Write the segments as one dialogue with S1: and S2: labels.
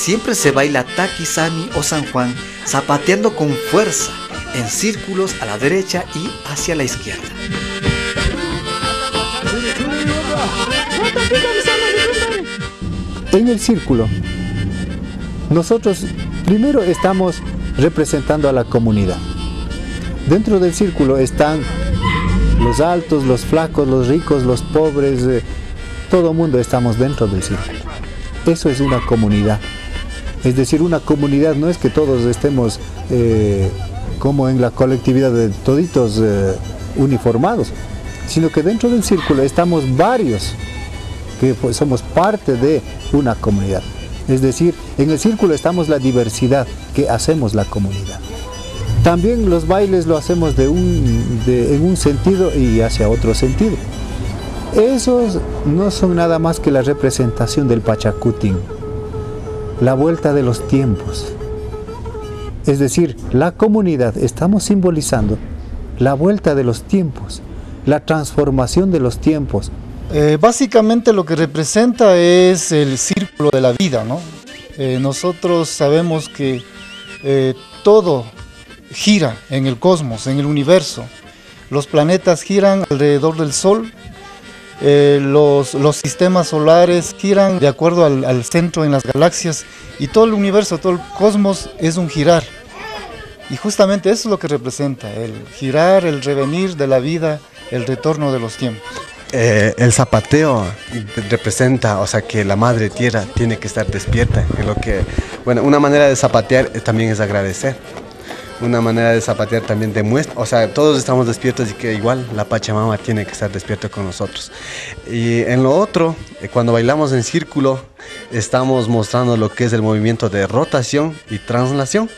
S1: siempre se baila Taquisami o San Juan zapateando con fuerza, en círculos a la derecha y hacia la izquierda.
S2: En el círculo, nosotros primero estamos representando a la comunidad. Dentro del círculo están los altos, los flacos, los ricos, los pobres, todo el mundo estamos dentro del círculo. Eso es una comunidad. Es decir, una comunidad no es que todos estemos como en la colectividad de toditos uniformados, sino que dentro del círculo estamos varios que somos parte de una comunidad. Es decir, en el círculo estamos la diversidad que hacemos la comunidad. También los bailes lo hacemos en un sentido y hacia otro sentido. Esos no son nada más que la representación del Pachacutín, la vuelta de los tiempos. Es decir, la comunidad, estamos simbolizando la vuelta de los tiempos, la transformación de los tiempos.
S3: Básicamente lo que representa es el círculo de la vida, ¿no? Nosotros sabemos que todo gira en el cosmos, en el universo. Los planetas giran alrededor del Sol, los sistemas solares giran de acuerdo al centro en las galaxias, y todo el universo, todo el cosmos es un girar. Y justamente eso es lo que representa, el girar, el revenir de la vida, el retorno de los tiempos.
S4: El zapateo representa, o sea, que la madre tierra tiene que estar despierta. Bueno, una manera de zapatear también es agradecer. Una manera de zapatear también demuestra, o sea, todos estamos despiertos y que igual la Pachamama tiene que estar despierta con nosotros. Y en lo otro, cuando bailamos en círculo, estamos mostrando lo que es el movimiento de rotación y translación,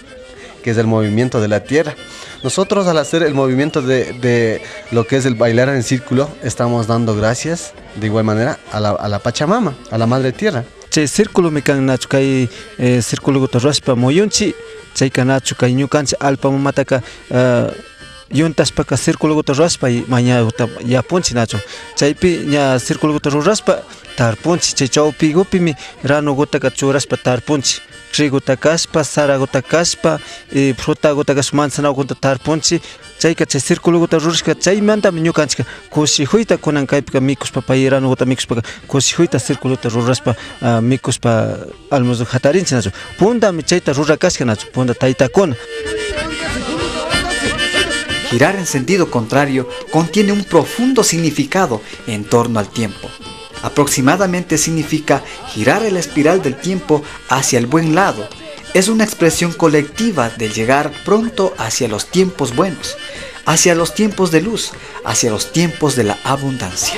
S4: que es el movimiento de la tierra. Nosotros, al hacer el movimiento de lo que es el bailar en círculo, estamos dando gracias de igual manera a la Pachamama, a la Madre Tierra.
S5: Che círculo mi kan nachu kai círculo guto raspa moyunchi chay kanachu kai ñukanchi alpa mamataka yuntaspaka círculo guto raspa y mañana guta yapunchi nachu chaypi ña círculo guto raspa tarpunchi chay chawpi gupimi rano gutaka churaspa tarpunchi trigo takaspa, sara gutakaspa, fruta gutakaspa, manzana guta tarpunchi, chayka chay círculo guta rurashka chaymanta ñukanchika kushihuyta kunan kaypika mikuspa payrano guta mikuspa kushihuyta círculo guta ruraspa mikuspa almuerzo hatarinchi nachu puntami chayta rurakashka nachu punta taytakuna.
S1: Girar en sentido contrario contiene un profundo significado en torno al tiempo. Aproximadamente significa girar la espiral del tiempo hacia el buen lado. Es una expresión colectiva de llegar pronto hacia los tiempos buenos, hacia los tiempos de luz, hacia los tiempos de la abundancia.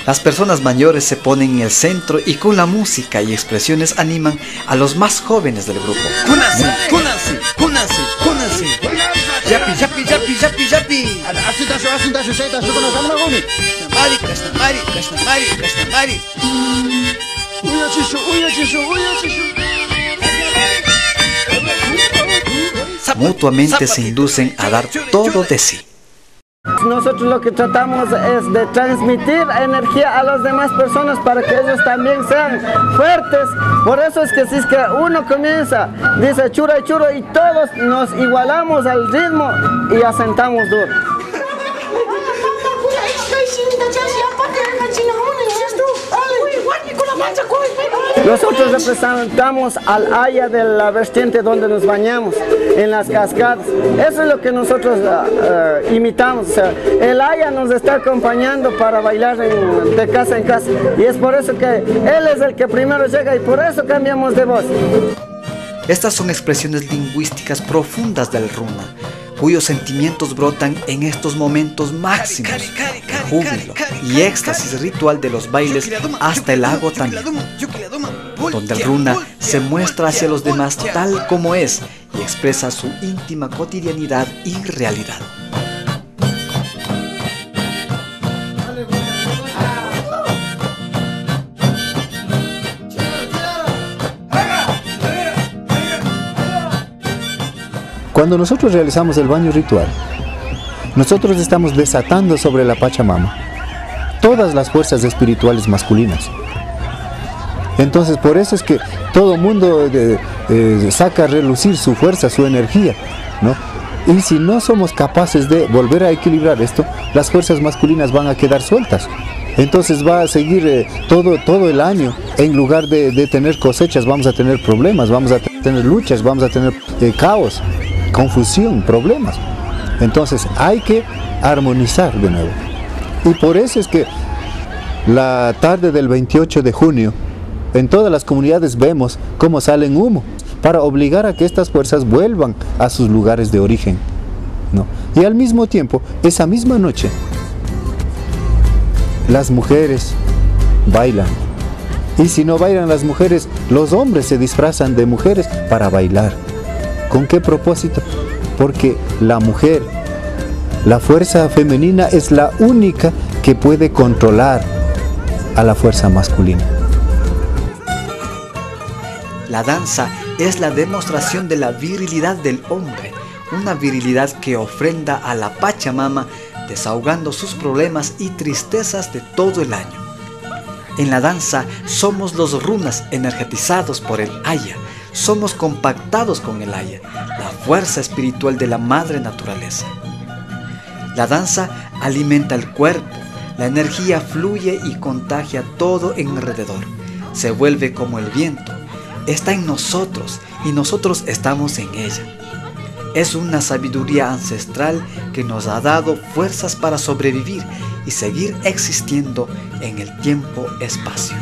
S1: Las personas mayores se ponen en el centro y con la música y expresiones animan a los más jóvenes del grupo.
S6: ¡Cúnanse! ¡Cúnanse! ¡Cúnanse! ¡Cúnanse! ¡Yapi! ¡Yapi! ¡Yapi! ¡Yapi! ¡Yapi! ¡Castamari! ¡Castamari! ¡Castamari! ¡Castamari!
S1: Mutuamente se inducen a dar todo de sí.
S7: Nosotros lo que tratamos es de transmitir energía a las demás personas para que ellos también sean fuertes. Por eso es que si es que uno comienza, dice chura y churo, y todos nos igualamos al ritmo y asentamos duro. Nosotros representamos al aya de la vertiente donde nos bañamos, en las cascadas. Eso es lo que nosotros imitamos. O sea, el aya nos está acompañando para bailar de casa en casa. Y es por eso que él es el que primero llega y por eso cambiamos de voz.
S1: Estas son expresiones lingüísticas profundas del runa, cuyos sentimientos brotan en estos momentos máximos de júbilo y éxtasis ritual de los bailes hasta el agotamiento, donde el runa se muestra hacia los demás tal como es y expresa su íntima cotidianidad y realidad.
S2: Cuando nosotros realizamos el baño ritual, nosotros estamos desatando sobre la Pachamama todas las fuerzas espirituales masculinas. Entonces por eso es que todo mundo saca a relucir su fuerza, su energía, ¿no? Y si no somos capaces de volver a equilibrar esto, las fuerzas masculinas van a quedar sueltas. Entonces va a seguir todo el año, en lugar de tener cosechas, vamos a tener problemas, vamos a tener luchas, vamos a tener caos, confusión, problemas. Entonces hay que armonizar de nuevo. Y por eso es que la tarde del 28 de junio, en todas las comunidades vemos cómo salen humo, para obligar a que estas fuerzas vuelvan a sus lugares de origen, ¿no? Y al mismo tiempo, esa misma noche, las mujeres bailan. Y si no bailan las mujeres, los hombres se disfrazan de mujeres para bailar. ¿Con qué propósito? Porque la mujer, la fuerza femenina es la única que puede controlar a la fuerza masculina.
S1: La danza es la demostración de la virilidad del hombre, una virilidad que ofrenda a la Pachamama, desahogando sus problemas y tristezas de todo el año. En la danza somos los runas energetizados por el Aya, somos compactados con el Aya, la fuerza espiritual de la madre naturaleza. La danza alimenta el cuerpo, la energía fluye y contagia todo en alrededor, se vuelve como el viento, está en nosotros y nosotros estamos en ella. Es una sabiduría ancestral que nos ha dado fuerzas para sobrevivir y seguir existiendo en el tiempo-espacio.